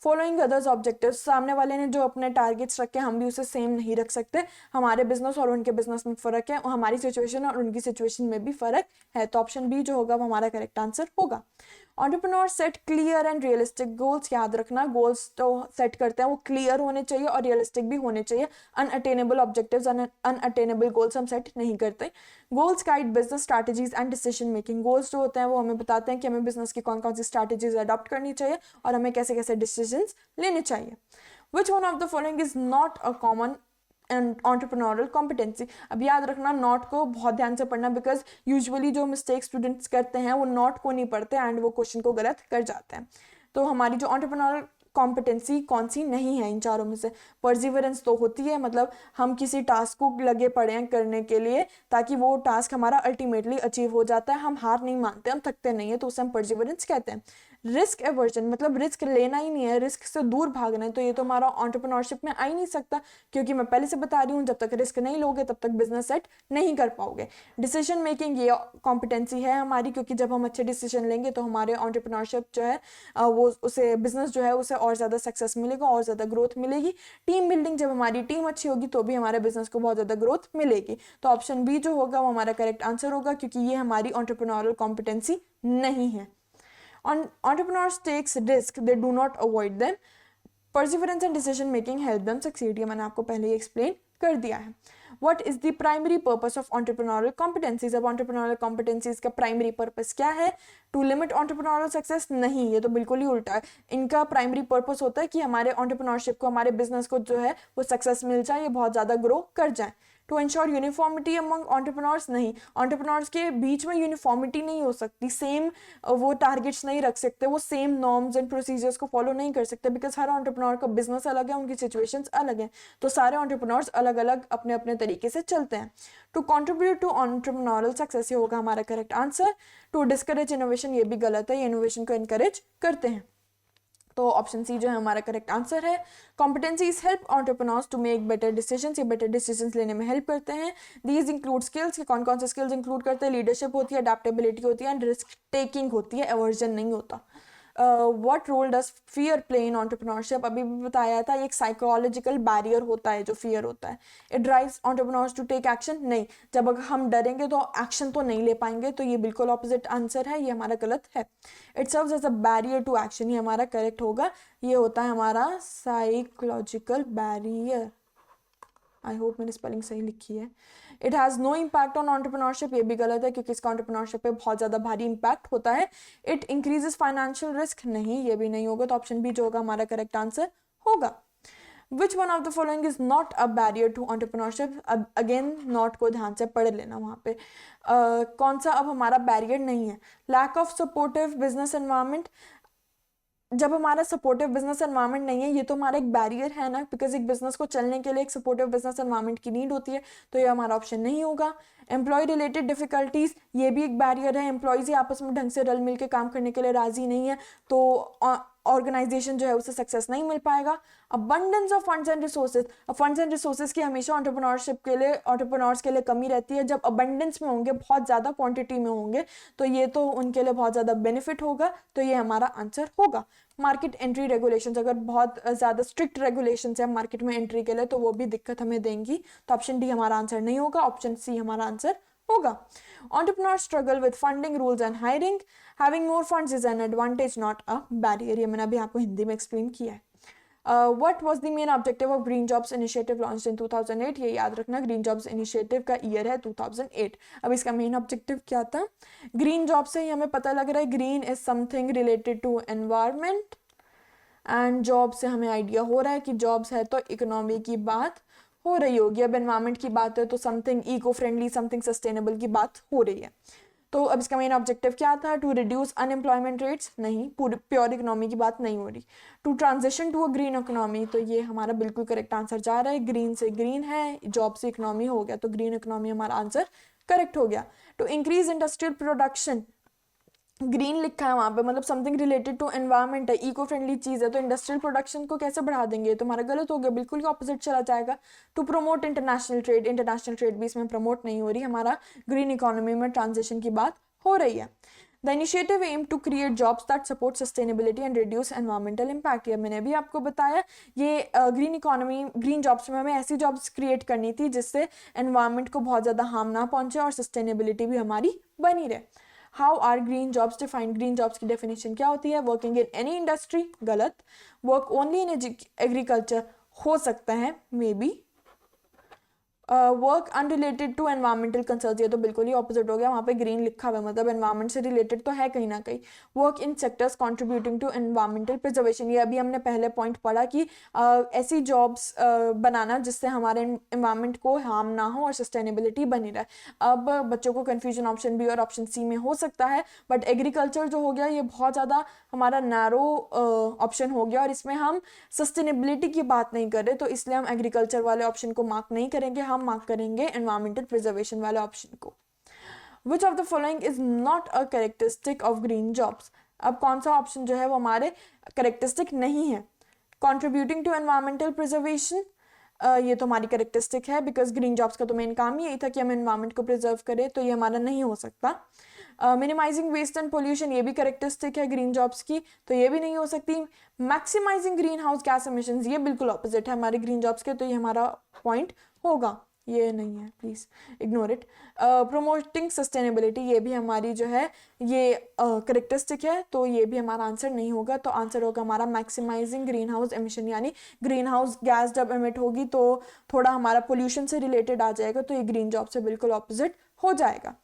S1: फॉलोइंग अदर्स ऑब्जेक्टिव्स, सामने वाले ने जो अपने टारगेट्स रखे हम भी उसे सेम नहीं रख सकते, हमारे बिजनेस और उनके बिजनेस में फर्क है, और हमारी सिचुएशन और उनकी सिचुएशन में भी फर्क है, तो ऑप्शन बी जो होगा वो हमारा करेक्ट आंसर होगा। Entrepreneur set clear and realistic goals, याद रखना गोल्स तो सेट करते हैं वो क्लियर होने चाहिए और रियलिस्टिक भी होने चाहिए। अनअटेनेबल ऑब्जेक्टिव्स, अनअटेनेबल गोल्स हम सेट नहीं करते। Goals guide business strategies and decision making, goals जो होते हैं वो हमें बताते हैं कि हमें बिजनेस की कौन कौन सी स्ट्रैटेजीज अडॉप्ट करनी चाहिए और हमें कैसे कैसे डिसीजन लेने चाहिए। विच one of the following is not a common entrepreneurial competency, अब याद रखना नॉट को बहुत ध्यान से पढ़ना, बिकॉज यूजुअली जो मिस्टेक स्टूडेंट्स करते हैं वो नॉट को नहीं पढ़ते एंड वो क्वेश्चन को गलत कर जाते हैं। तो हमारी जो एंटरप्रेन्योरल कॉम्पिटेंसी कौन सी नहीं है इन चारों में से? परसिवरेंस तो होती है, मतलब हम किसी टास्क को लगे पड़े हैं करने के लिए ताकि वो टास्क हमारा अल्टीमेटली अचीव हो जाता है, हम हार नहीं मानते, हम थकते नहीं है, तो उसे हम परसिवरेंस कहते हैं। रिस्क एवर्जन, मतलब रिस्क लेना ही नहीं है, रिस्क से दूर भागना है, तो ये तो हमारा एंटरप्रेन्योरशिप में आ ही नहीं सकता, क्योंकि मैं पहले से बता रही हूँ जब तक रिस्क नहीं लोगे तब तक बिजनेस सेट नहीं कर पाओगे। डिसीजन मेकिंग, ये कॉम्पिटेंसी है हमारी, क्योंकि जब हम अच्छे डिसीजन लेंगे तो हमारे एंटरप्रेन्योरशिप जो है वो उसे बिजनेस जो है उसे और ज़्यादा सक्सेस मिलेगा और ज़्यादा ग्रोथ मिलेगी। टीम बिल्डिंग, जब हमारी टीम अच्छी होगी तो भी हमारे बिजनेस को बहुत ज़्यादा ग्रोथ मिलेगी, तो ऑप्शन बी जो होगा वो हमारा करेक्ट आंसर होगा, क्योंकि ये हमारी एंटरप्रेन्योरल कॉम्पिटेंसी नहीं है। Entrepreneurs takes risk, they do not avoid them. Perseverance and decision making help them succeed, ये मैंने आपको पहले ही एक्सप्लेन कर दिया है। What is the primary purpose of entrepreneurial competencies? अब entrepreneurial competencies का primary purpose क्या है? To limit entrepreneurial success? नहीं, ये तो बिल्कुल ही उल्टा है। इनका primary purpose होता है कि हमारे entrepreneurship को, हमारे business को जो है वो success मिल जाए, ये बहुत ज़्यादा grow कर जाए। To ensure uniformity among entrepreneurs, नहीं, एंटरप्रेन्योर्स के बीच में यूनिफॉर्मिटी नहीं हो सकती, सेम वो टारगेट्स नहीं रख सकते, वो सेम नॉर्म्स एंड प्रोसीजर्स को फॉलो नहीं कर सकते, बिकॉज हर एंटरप्रेन्योर का बिजनेस अलग है, उनकी सिचुएशंस अलग हैं, तो सारे एंटरप्रेन्योर्स अलग अलग अपने अपने तरीके से चलते हैं। To contribute to entrepreneurial success, ये होगा हमारा correct answer. To discourage innovation, ये भी गलत है, ये इनोवेशन को इनकरेज करते हैं, तो ऑप्शन सी जो है हमारा करेक्ट आंसर है। Competencies help entrepreneurs to make better decisions, ये बेटर डिसीजंस लेने में हेल्प करते हैं। दीज इंक्लूड स्किल्स, के कौन कौन से स्किल्स इंक्लूड करते हैं, लीडरशिप होती है, अडेप्टेबिलिटी होती है, एंड रिस्क टेकिंग होती है, एवर्जन नहीं होता। What role does fear play in entrepreneurship, अभी भी बताया था, एक साइकोलॉजिकल बैरियर होता है जो फियर होता है। It drives entrepreneurs to take action, नहीं, जब अगर हम डरेंगे तो एक्शन तो नहीं ले पाएंगे, तो ये बिल्कुल ऑपोजिट आंसर है, ये हमारा गलत है। It serves as a barrier to action, ये हमारा करेक्ट होगा, ये होता है हमारा साइकोलॉजिकल बैरियर। आई होप मैंने स्पेलिंग सही लिखी है। It has no impact on entrepreneurship, ये भी गलत है, क्योंकि इसका एंटरप्रेन्योरशिप पे बहुत ज़्यादा भारी इम्पैक्ट होता है। इट इंक्रीजेस फाइनेंशियल रिस्क, नहीं, ये भी नहीं होगा, तो ऑप्शन बी जो होगा हमारा करेक्ट आंसर होगा। Which one of the following is not a barrier to entrepreneurship, again not को ध्यान से पढ़ लेना वहाँ पे। कौन सा अब हमारा बैरियर नहीं है, lack of supportive business environment, जब हमारा सपोर्टिव बिजनेस एनवायरनमेंट नहीं है, ये तो हमारा एक बैरियर है ना, बिकॉज एक बिजनेस को चलने के लिए एक सपोर्टिव बिजनेस एनवायरनमेंट की नीड होती है, तो ये हमारा ऑप्शन नहीं होगा। एम्प्लॉय रिलेटेड डिफिकल्टीज, ये भी एक बैरियर है, एम्प्लॉयज ही आपस में ढंग से रल मिल के काम करने के लिए राजी नहीं है, तो ऑर्गेनाइजेशन जो है उसे सक्सेस नहीं मिल पाएगा। Abundance of funds and resources, funds and resources की हमेशा एंटरप्रेन्योरशिप के लिए, एंटरप्रेन्योर्स के लिए कमी रहती है, जब अबंडेंस में होंगे, बहुत ज़्यादा क्वांटिटी में होंगे, तो ये तो उनके लिए बहुत ज़्यादा बेनिफिट होगा, तो ये हमारा आंसर होगा। मार्केट एंट्री रेगुलेशंस, अगर बहुत ज़्यादा स्ट्रिक्ट रेगुलेशंस है मार्केट में एंट्री के लिए, तो वो भी दिक्कत हमें देंगी, तो ऑप्शन डी हमारा आंसर नहीं होगा, ऑप्शन सी हमारा आंसर होगा। Entrepreneurs struggle with funding, rules and hiring. Having more funds is an advantage, not a barrier. ये मैंने अभी आपको हिंदी में एक्सप्लेन किया है। What was the main objective of Green Jobs Initiative launched in 2008? ये याद रखना, Green Jobs Initiative का ईयर है 2008। अब इसका मेन ऑब्जेक्टिव क्या था? ग्रीन जॉब से ही हमें पता लग रहा है green is something related to environment, and job से हमें आइडिया हो रहा है कि जॉब्स है तो इकोनॉमी की बात हो रही होगी, अब एनवायरमेंट की बात है तो something eco friendly, something sustainable की बात हो रही है। तो अब इसका मेन ऑब्जेक्टिव क्या था? टू रिड्यूस अनएम्प्लॉयमेंट रेट्स, नहीं, पूरी प्योर इकोनॉमी की बात नहीं हो रही। To transition to a green economy, तो ये हमारा बिल्कुल करेक्ट आंसर जा रहा है, ग्रीन से ग्रीन है, जॉब से इकोनॉमी हो गया, तो ग्रीन इकोनॉमी हमारा आंसर करेक्ट हो गया। To increase industrial production, green लिखा है वहाँ पे, मतलब समथिंग रिलेटेड टू एनवायरनमेंट है, इको फ्रेंडली चीज़ है, तो इंडस्ट्रियल प्रोडक्शन को कैसे बढ़ा देंगे? तो हमारा गलत हो गया, बिल्कुल ही ऑपोजिट चला जाएगा। To promote international trade, international trade भी इसमें प्रमोट नहीं हो रही, हमारा ग्रीन इकोनॉमी में ट्रांजिशन की बात हो रही है। The initiative aim to create jobs that support sustainability and reduce environmental impact, ये मैंने भी आपको बताया, ये ग्रीन इकोनॉमी, ग्रीन जॉब्स में हमें ऐसी जॉब्स क्रिएट करनी थी जिससे एनवायरमेंट को बहुत ज़्यादा हार्म ना पहुंचे और सस्टेनेबिलिटी भी हमारी बनी रहे। How are green jobs defined, green jobs की डेफिनेशन क्या होती है? वर्किंग इन एनी इंडस्ट्री, गलत। वर्क ओनली इन एग्रीकल्चर, हो सकता है, may be. Work unrelated to environmental concern, ये तो बिल्कुल ही ऑपोजिट हो गया, वहाँ पे ग्रीन लिखा हुआ है, मतलब एनवायरमेंट से रिलेटेड तो है कहीं ना कहीं। Work in sectors contributing to environmental preservation, ये अभी हमने पहले पॉइंट पढ़ा कि ऐसी जॉब्स बनाना जिससे हमारे एनवायरमेंट को हार्म ना हो और सस्टेनेबिलिटी बनी रहे। अब बच्चों को कन्फ्यूजन ऑप्शन बी और ऑप्शन सी में हो सकता है, बट एग्रीकल्चर जो हो गया ये बहुत ज़्यादा हमारा नैरो ऑप्शन हो गया, और इसमें हम सस्टेनेबिलिटी की बात नहीं कर रहे, तो इसलिए हम एग्रीकल्चर वाले ऑप्शन को मार्क नहीं करेंगे, हम मार्क करेंगे एनवायरमेंटल प्रिजर्वेशन वाले ऑप्शन को। Which of the following is not a characteristic of green jobs, अब कौन सा ऑप्शन जो है वो हमारे कैरेक्टरिस्टिक नहीं है? कॉन्ट्रीब्यूटिंग टू एनवायरमेंटल प्रिजर्वेशन, ये तो हमारी कैरेक्टरिस्टिक है, बिकॉज ग्रीन जॉब्स का तो मेन काम ही यही था कि हम एनवायरमेंट को प्रिजर्व करें, तो ये हमारा नहीं हो सकता। मिनिमाइजिंग वेस्ट एंड पोल्यूशन, ये भी कैरेक्टरिस्टिक है ग्रीन जॉब्स की, तो ये भी नहीं हो सकती। Maximising green house gas emissions, ये बिल्कुल ऑपोजिट है हमारे ग्रीन जॉब्स के, तो ये हमारा पॉइंट होगा, ये नहीं है, please ignore it. Promoting sustainability, ये भी हमारी जो है ये करेक्टरिस्टिक है, तो ये भी हमारा आंसर नहीं होगा, तो आंसर होगा हमारा मैक्सिमाइजिंग ग्रीन हाउस एमिशन, यानी ग्रीन हाउस गैस जब एमिट होगी तो थोड़ा हमारा पोल्यूशन से रिलेटेड आ जाएगा, तो ये ग्रीन जॉब से बिल्कुल ऑपोजिट हो जाएगा।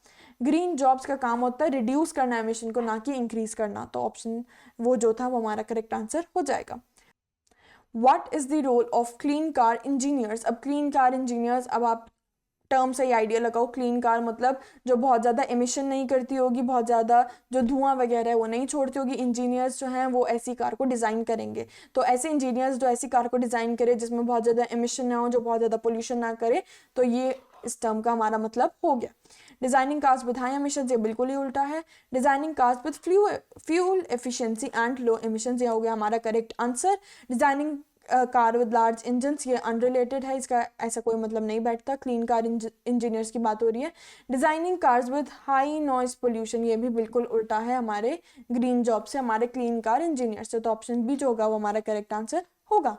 S1: ग्रीन जॉब्स का काम होता है रिड्यूस करना एमिशन को, ना कि इंक्रीज करना, तो ऑप्शन वो जो था वो हमारा करेक्ट आंसर हो जाएगा। What is the role of clean car engineers? अब clean car engineers, अब आप टर्म से ही आइडिया लगाओ। क्लीन कार मतलब जो बहुत ज़्यादा एमिशन नहीं करती होगी, बहुत ज़्यादा जो धुआं वगैरह है वो नहीं छोड़ती होगी। इंजीनियर्स जो हैं वो ऐसी कार को डिज़ाइन करेंगे, तो ऐसे इंजीनियर्स जो ऐसी कार को डिज़ाइन करे जिसमें बहुत ज़्यादा एमिशन ना हो, जो बहुत ज़्यादा पोल्यूशन ना करे, तो ये इस टर्म का हमारा मतलब हो गया। Designing cars with high emission, ये बिल्कुल ही उल्टा है। Designing cars with fuel efficiency and low emission, ये हो गया हमारा correct answer. Designing car with large engines, ये अनरिलेटेड है, इसका ऐसा कोई मतलब नहीं बैठता। क्लीन कार इंजीनियर्स की बात हो रही है। Designing cars with high noise pollution, ये भी बिल्कुल उल्टा है हमारे ग्रीन जॉब से, हमारे क्लीन कार इंजीनियर्स से, तो ऑप्शन बी जो होगा वो हमारा करेक्ट आंसर होगा।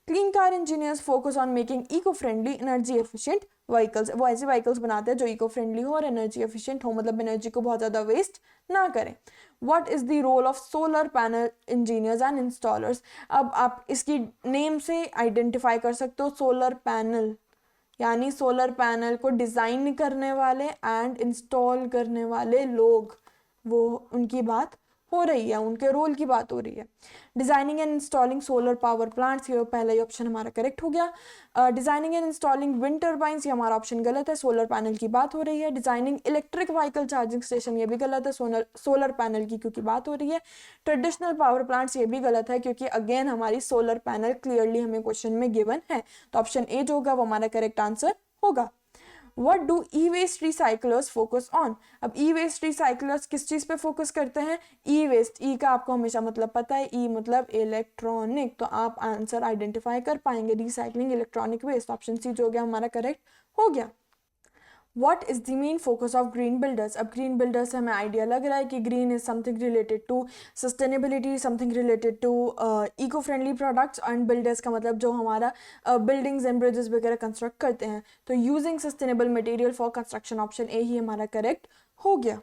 S1: Clean car engineers focus on making eco friendly energy efficient vehicles, वो ऐसे व्हीकल्स बनाते हैं जो इको फ्रेंडली हो और एनर्जी एफिशिएंट हो, मतलब एनर्जी को बहुत ज़्यादा वेस्ट ना करें। What is the role of solar panel engineers and installers, अब आप इसकी नेम से आइडेंटिफाई कर सकते हो। सोलर पैनल यानी सोलर पैनल को डिज़ाइन करने वाले एंड इंस्टॉल करने वाले लोग, वो उनकी बात हो रही है, उनके रोल की बात हो रही है। Designing and installing solar power plants, ये पहला ही ऑप्शन हमारा करेक्ट हो गया। Designing and installing wind turbines, ये हमारा ऑप्शन गलत है, सोलर पैनल की बात हो रही है। Designing electric vehicle charging station, ये भी गलत है, सोलर पैनल की क्योंकि बात हो रही है। ट्रेडिशनल पावर प्लांट्स, ये भी गलत है क्योंकि अगेन हमारी सोलर पैनल क्लियरली हमें क्वेश्चन में गिवन है, तो ऑप्शन ए जो होगा वो हमारा करेक्ट आंसर होगा। What do e-waste recyclers focus on, अब e-waste recyclers किस चीज़ पे फोकस करते हैं? e-waste, e का आपको हमेशा मतलब पता है, e मतलब इलेक्ट्रॉनिक, तो आप आंसर आइडेंटिफाई कर पाएंगे, recycling electronic waste, option C जो हो गया हमारा करेक्ट हो गया। What is the main focus of green builders, अब green builders से हमें आइडिया लग रहा है कि green is something related to sustainability, something related to eco friendly products, and builders का मतलब जो हमारा buildings and bridges वगैरह कंस्ट्रक्ट करते हैं, तो using sustainable material for construction, option A ही हमारा करेक्ट हो गया।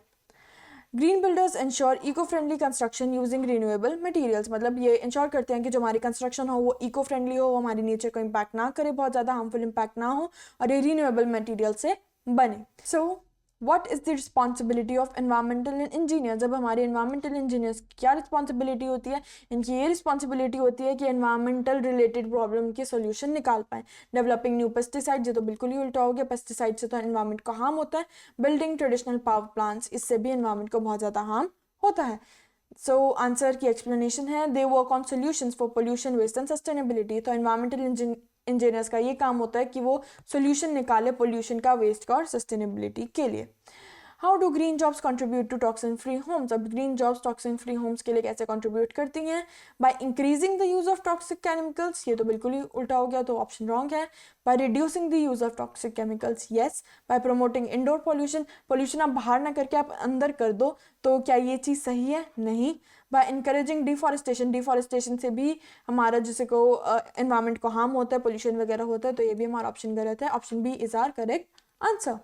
S1: Green builders ensure eco friendly construction using renewable materials, मतलब ये इंश्योर करते हैं कि जो हमारी कंस्ट्रक्शन हो वो इको फ्रेंडली हो, वो हमारी नेचर को इम्पैक्ट ना करे, बहुत ज़्यादा हार्मफुल इम्पैक्ट ना हो, और ये रिन्यूएबल मटेरियल से बने। So what is the responsibility of environmental engineer, जब हमारे एनवायरमेंटल इंजीनियर्स की क्या रिस्पॉन्सिबिलिटी होती है? इनकी ये रिस्पॉन्सिबिलिटी होती है कि एनवायरमेंटल रिलेटेड प्रॉब्लम के सोल्यूशन निकाल पाएँ। डेवलपिंग न्यू पेस्टिसाइड, ये तो बिल्कुल ही उल्टा हो गया, पेस्टिसाइड से तो एनवायरमेंट को हार्म होता है। बिल्डिंग ट्रेडिशनल पावर प्लांट्स, इससे भी एनवायरमेंट को बहुत ज़्यादा हार्म होता है। सो आंसर की एक्सप्लेनेशन है, they work on solutions for pollution waste and sustainability, तो एनवायरमेंटल इंजीनियर्स का ये काम होता है कि वो सोल्यूशन निकाले पोल्यूशन का, वेस्ट का और सस्टेनेबिलिटी के लिए। How do green jobs contribute to toxin free homes, अब green jobs toxin free homes के लिए कैसे कंट्रीब्यूट करती हैं? By increasing the use of toxic chemicals, ये तो बिल्कुल ही उल्टा हो गया, तो ऑप्शन रॉन्ग है। By reducing the use of toxic chemicals, yes. By promoting indoor pollution, pollution आप बाहर ना करके आप अंदर कर दो, तो क्या ये चीज़ सही है? नहीं। बाय इनकरेजिंग डिफॉरेस्टेशन, डिफॉरेस्टेशन से भी हमारा जैसे को एनवायरमेंट को हार्म होता है, पोल्यूशन वगैरह होता है, तो ये भी हमारा ऑप्शन गलत है, option B is our correct answer.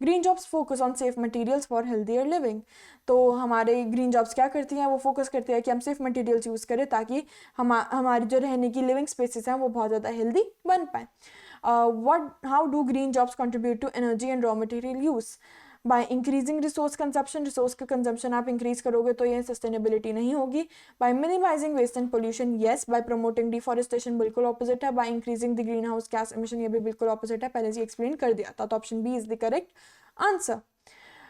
S1: Green jobs focus on safe materials for healthier living, तो हमारे ग्रीन जॉब्स क्या करती हैं? वो फोकस करती है कि हम सेफ मटेरियल्स यूज़ करें ताकि हमारी जो रहने की लिविंग स्पेसेस हैं वो बहुत ज़्यादा हेल्दी बन पाए। How do green jobs contribute to energy and raw material use? By increasing resource consumption, resource का कंजप्शन आप इंक्रीज करोगे तो ये सस्टेनेबिलिटी नहीं होगी। By minimising waste and pollution, yes. By promoting deforestation, बिल्कुल ऑपोजिट है। By increasing the green house gas emission, ये भी बिल्कुल ऑपोजिट है, पहले से एक्सप्लेन कर दिया था, तो option B is the correct answer.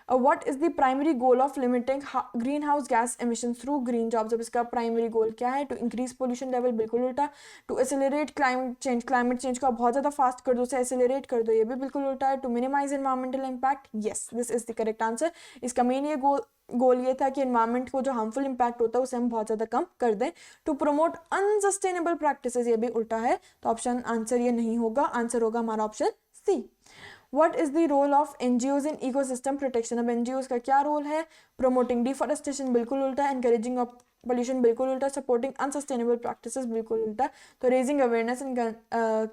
S1: What is the primary goal of limiting green house gas emission through green jobs, अब इसका प्राइमरी गोल क्या है? टू इंक्रीज पोल्यूशन लेवल, बिल्कुल उल्टा। टू एसिलरेट क्लाइमेट चेंज को बहुत ज़्यादा फास्ट कर दो, उसे एसिलरेट कर दो, ये भी बिल्कुल उल्टा है। To minimise environmental impact, yes, this is the correct answer. इसका मेन ये गोल ये था कि एनवायरमेंट को जो हार्मफुल इम्पैक्ट होता है उसे हम बहुत ज़्यादा कम कर दें। टू प्रमोट अनसस्टेनेबल प्रैक्टिसेस, ये भी उल्टा है, तो ऑप्शन आंसर ये नहीं होगा, आंसर होगा हमारा option C. What is the role of NGOs in ecosystem protection, अब NGOs का क्या रोल है? Promoting deforestation, बिल्कुल उल्टा। Encouraging of pollution, बिल्कुल उल्टा। Supporting unsustainable practices, बिल्कुल उल्टा। तो raising awareness and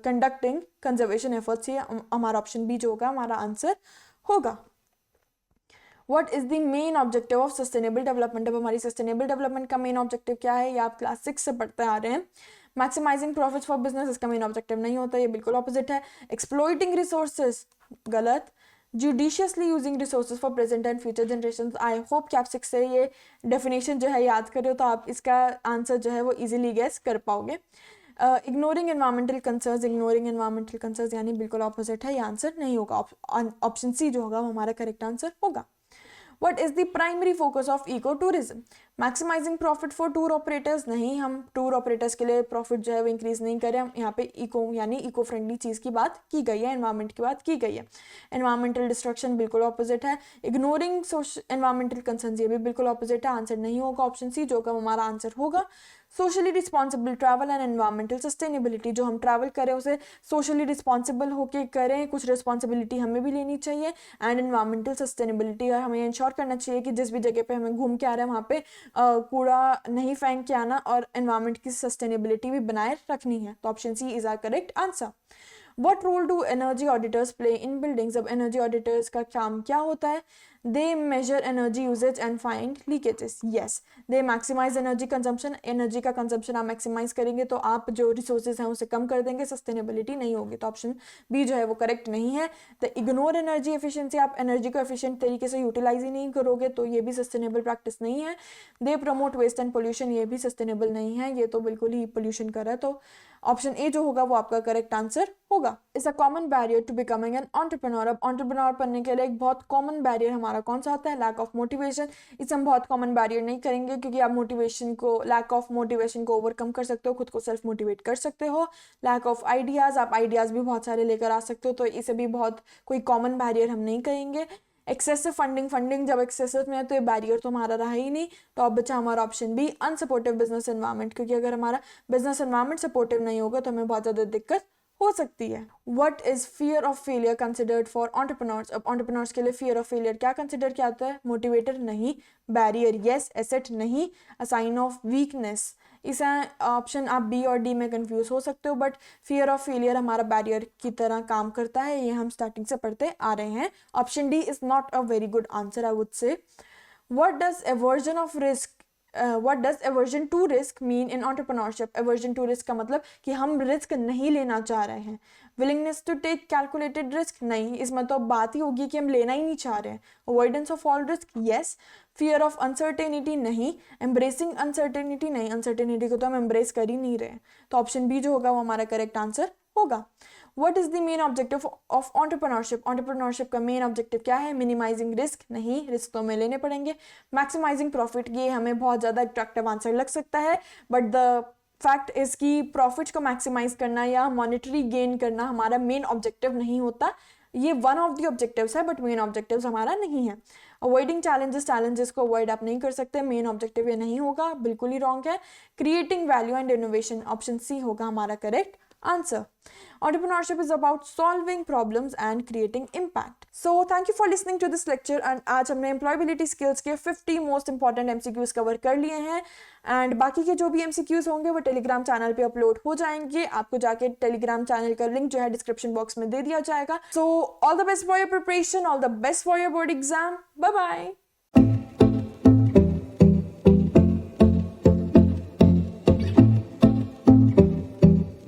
S1: conducting conservation efforts, ये हमारा ऑप्शन बी जो होगा हमारा आंसर होगा। What is the main objective of sustainable development, अब हमारी sustainable development का मेन ऑब्जेक्टिव क्या है? ये आप क्लास 6 से पढ़ते आ रहे हैं। मैक्सिमाइजिंग प्रॉफिट्स फॉर बिजनेस, इसका मेन ऑब्जेक्टिव नहीं होता, ये बिल्कुल ऑपोजिट है। एक्सप्लॉइटिंग रिसोर्सेज, गलत। Judiciously using resources for present and future generation, I hope कि आप 6 से ये डेफिनेशन जो है याद कर रहे हो, तो आप इसका आंसर जो है वो इजीली गेस कर पाओगे। इग्नोरिंग एनवायरमेंटल कंसर्न्स यानी बिल्कुल ऑपोजिट है, ये आंसर नहीं होगा। ऑप्शन सी जो होगा वो हमारा करेक्ट आंसर होगा। What is the primary focus of ecotourism? Maximising profit for tour operators, नहीं, हम टूर ऑपरेटर्स के लिए प्रॉफिट जो है वो इंक्रीज नहीं करें, हम यहाँ पे इको यानी इको फ्रेंडली चीज़ की बात की गई है, एनवायरमेंट की बात की गई है। एनवायरमेंटल डिस्ट्रक्शन बिल्कुल ऑपोजिट है। इग्नोरिंग एनवायरमेंटल कंसर्न ये भी बिल्कुल ऑपोजिट है, आंसर नहीं होगा। ऑप्शन सी जो होगा हमारा आंसर होगा। Socially responsible travel and environmental sustainability, जो हम ट्रैवल करें उसे सोशली रिस्पॉन्सिबल होकर करें, कुछ रिस्पॉन्सिबिलिटी हमें भी लेनी चाहिए। एंड एनवायरमेंटल सस्टेनेबिलिटी हमें इंश्योर करना चाहिए कि जिस भी जगह पे हमें घूम के आ रहे हैं वहाँ पे कूड़ा नहीं फेंक के आना और एनवायरमेंट की सस्टेनेबिलिटी भी बनाए रखनी है। तो option C is our correct answer. What role do energy auditors play in buildings? अब energy auditors का काम क्या होता है? They measure energy usage and find leakages. Yes, they maximize energy consumption. Energy का consumption आप maximize करेंगे तो आप जो resources हैं उसे कम कर देंगे, sustainability नहीं होगी। तो ऑप्शन बी जो है वो करेक्ट नहीं है। The ignore energy efficiency, आप energy को efficient तरीके से utilize ही नहीं करोगे तो ये भी sustainable practice नहीं है। They promote waste and pollution, ये भी sustainable नहीं है, ये तो बिल्कुल ही pollution कर रहा है। तो ऑप्शन ए जो होगा वो आपका करेक्ट आंसर होगा। Is a common barrier to becoming an entrepreneur. अब एंटरप्रेन्योर बनने के लिए एक बहुत कॉमन बैरियर हमारा कौन सा होता है? Lack of motivation. इसे हम बहुत कॉमन बैरियर नहीं करेंगे क्योंकि आप लैक ऑफ मोटिवेशन को ओवरकम कर सकते हो, खुद को सेल्फ मोटिवेट कर सकते हो। लैक ऑफ आइडियाज, आप आइडियाज भी बहुत सारे लेकर आ सकते हो, तो इसे भी बहुत कोई कॉमन बैरियर हम नहीं कहेंगे। एक्सेसिव फंडिंग जब एक्सेसिव में है तो ये बैरियर तो हमारा रहा ही नहीं। तो अब बचा हमारा option B, unsupportive business environment, क्योंकि अगर हमारा बिजनेस एनवायरनमेंट सपोर्टिव नहीं होगा तो हमें बहुत ज़्यादा दिक्कत हो सकती है। What is fear of failure considered for entrepreneurs. अब एंटरप्रेन्योर्स के लिए फियर ऑफ फेलियर क्या कंसिडर किया जाता है? मोटिवेटर नहीं, बैरियर यस, एसेट नहीं, अ साइन ऑफ वीकनेस। इस ऑप्शन आप बी और डी में कंफ्यूज हो सकते हो, बट फियर ऑफ फेलियर हमारा बैरियर की तरह काम करता है, ये हम स्टार्टिंग से पढ़ते आ रहे हैं। Option D is not a very good answer I would say. What does aversion to risk mean in entrepreneurship? Aversion to risk का मतलब कि हम रिस्क नहीं लेना चाह रहे हैं। Willingness to take calculated risk, नहीं, इसमें तो बात ही होगी कि हम लेना ही नहीं चाह रहे हैं। Avoidance of all risk, yes. Fear of uncertainty, नहीं। Embracing uncertainty, नहीं, uncertainty को तो हम embrace कर ही नहीं रहे। तो ऑप्शन बी जो होगा वो हमारा करेक्ट आंसर होगा। What is the main objective of entrepreneurship? Entrepreneurship का मेन ऑब्जेक्टिव क्या है? मिनिमाइजिंग रिस्क, नहीं, रिस्क तो हमें लेने पड़ेंगे। मैक्सिमाइजिंग प्रॉफिट, ये हमें बहुत ज़्यादा अट्रैक्टिव आंसर लग सकता है, बट द फैक्ट इज कि प्रॉफिट को मैक्सिमाइज करना या मॉनेटरी गेन करना हमारा मेन ऑब्जेक्टिव नहीं होता। ये वन ऑफ द ऑब्जेक्टिव्स है बट मेन ऑब्जेक्टिव्स हमारा नहीं है। अवॉइडिंग चैलेंजेस को अवॉइड आप नहीं कर सकते, मेन ऑब्जेक्टिव ये नहीं होगा, बिल्कुल ही रॉन्ग है। Creating value and innovation, option C होगा हमारा correct answer. Entrepreneurship is about solving problems and creating impact. So thank you for listening to this lecture and आज हमने employability skills के 50 most important MCQs कवर कर लिए हैं and बाकी के जो भी MCQs होंगे वो टेलीग्राम चैनल पे अपलोड हो जाएंगे। आपको जाके टेलीग्राम चैनल का लिंक जो है डिस्क्रिप्शन बॉक्स में दे दिया जाएगा। So all the best for your preparation, all the best for your board exam. Bye bye.